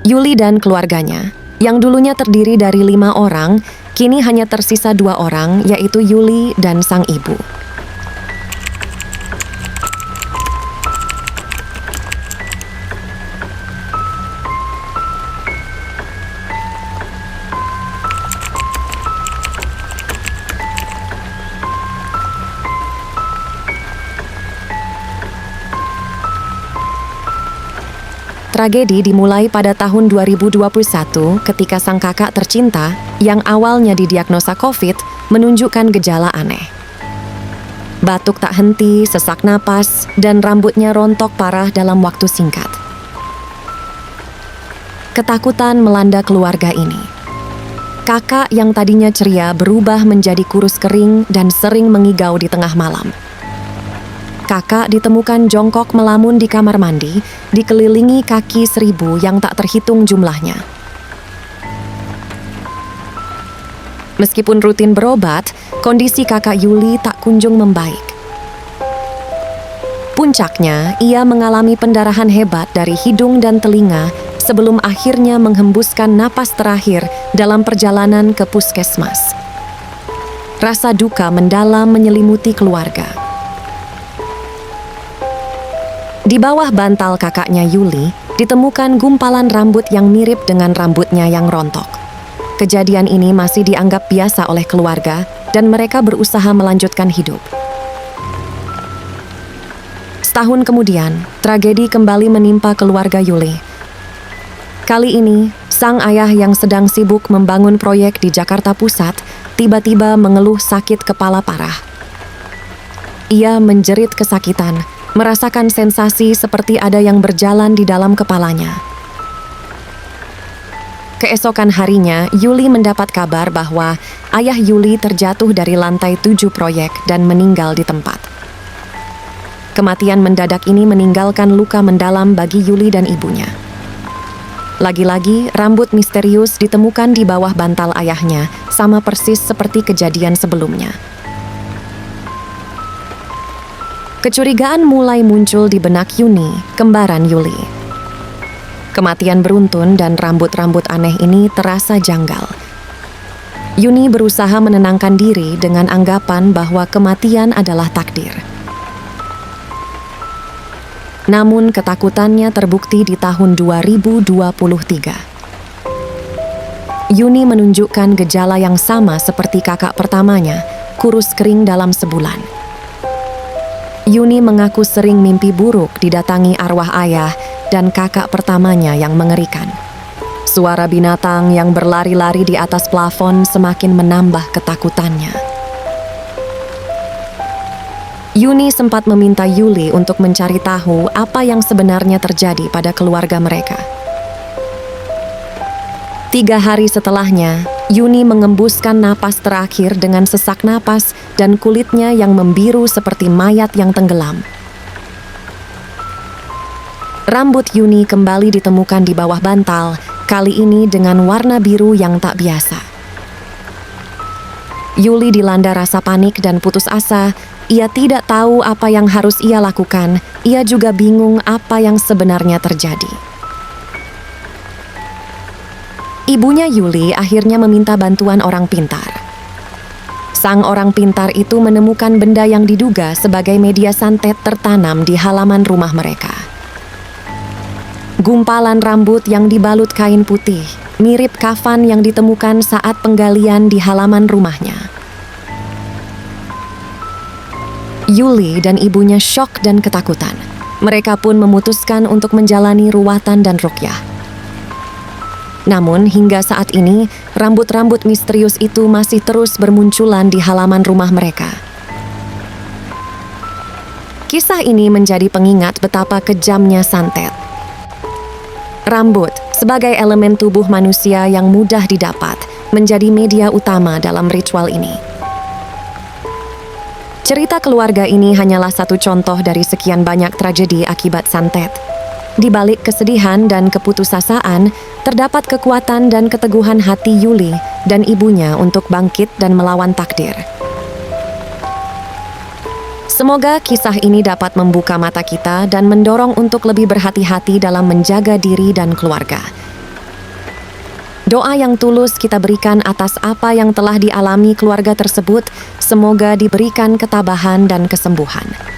Yuli dan keluarganya, yang dulunya terdiri dari 5 orang, kini hanya tersisa 2 orang, yaitu Yuli dan sang ibu. Tragedi dimulai pada tahun 2021 ketika sang kakak tercinta yang awalnya didiagnosa COVID menunjukkan gejala aneh. Batuk tak henti, sesak napas, dan rambutnya rontok parah dalam waktu singkat. Ketakutan melanda keluarga ini. Kakak yang tadinya ceria berubah menjadi kurus kering dan sering mengigau di tengah malam. Kakak ditemukan jongkok melamun di kamar mandi, dikelilingi kaki 1000 yang tak terhitung jumlahnya. Meskipun rutin berobat, kondisi kakak Yuli tak kunjung membaik. Puncaknya, ia mengalami pendarahan hebat dari hidung dan telinga sebelum akhirnya menghembuskan napas terakhir dalam perjalanan ke puskesmas. Rasa duka mendalam menyelimuti keluarga. Di bawah bantal kakaknya Yuli, ditemukan gumpalan rambut yang mirip dengan rambutnya yang rontok. Kejadian ini masih dianggap biasa oleh keluarga dan mereka berusaha melanjutkan hidup. Setahun kemudian, tragedi kembali menimpa keluarga Yuli. Kali ini, sang ayah yang sedang sibuk membangun proyek di Jakarta Pusat tiba-tiba mengeluh sakit kepala parah. Ia menjerit kesakitan, merasakan sensasi seperti ada yang berjalan di dalam kepalanya. Keesokan harinya, Yuli mendapat kabar bahwa ayah Yuli terjatuh dari lantai 7 proyek dan meninggal di tempat. Kematian mendadak ini meninggalkan luka mendalam bagi Yuli dan ibunya. Lagi-lagi, rambut misterius ditemukan di bawah bantal ayahnya, sama persis seperti kejadian sebelumnya. Kecurigaan mulai muncul di benak Yuni, kembaran Yuli. Kematian beruntun dan rambut-rambut aneh ini terasa janggal. Yuni berusaha menenangkan diri dengan anggapan bahwa kematian adalah takdir. Namun ketakutannya terbukti di tahun 2023. Yuni menunjukkan gejala yang sama seperti kakak pertamanya, kurus kering dalam sebulan. Yuni mengaku sering mimpi buruk didatangi arwah ayah dan kakak pertamanya yang mengerikan. Suara binatang yang berlari-lari di atas plafon semakin menambah ketakutannya. Yuni sempat meminta Yuli untuk mencari tahu apa yang sebenarnya terjadi pada keluarga mereka. 3 hari setelahnya, Yuni mengembuskan napas terakhir dengan sesak napas dan kulitnya yang membiru seperti mayat yang tenggelam. Rambut Yuni kembali ditemukan di bawah bantal, kali ini dengan warna biru yang tak biasa. Yuli dilanda rasa panik dan putus asa. Ia tidak tahu apa yang harus ia lakukan. Ia juga bingung apa yang sebenarnya terjadi. Ibunya Yuli akhirnya meminta bantuan orang pintar. Sang orang pintar itu menemukan benda yang diduga sebagai media santet tertanam di halaman rumah mereka. Gumpalan rambut yang dibalut kain putih, mirip kafan yang ditemukan saat penggalian di halaman rumahnya. Yuli dan ibunya syok dan ketakutan. Mereka pun memutuskan untuk menjalani ruwatan dan ruqyah. Namun hingga saat ini, rambut-rambut misterius itu masih terus bermunculan di halaman rumah mereka. Kisah ini menjadi pengingat betapa kejamnya santet. Rambut, sebagai elemen tubuh manusia yang mudah didapat, menjadi media utama dalam ritual ini. Cerita keluarga ini hanyalah satu contoh dari sekian banyak tragedi akibat santet. Di balik kesedihan dan keputusasaan, terdapat kekuatan dan keteguhan hati Yuli dan ibunya untuk bangkit dan melawan takdir. Semoga kisah ini dapat membuka mata kita dan mendorong untuk lebih berhati-hati dalam menjaga diri dan keluarga. Doa yang tulus kita berikan atas apa yang telah dialami keluarga tersebut, semoga diberikan ketabahan dan kesembuhan.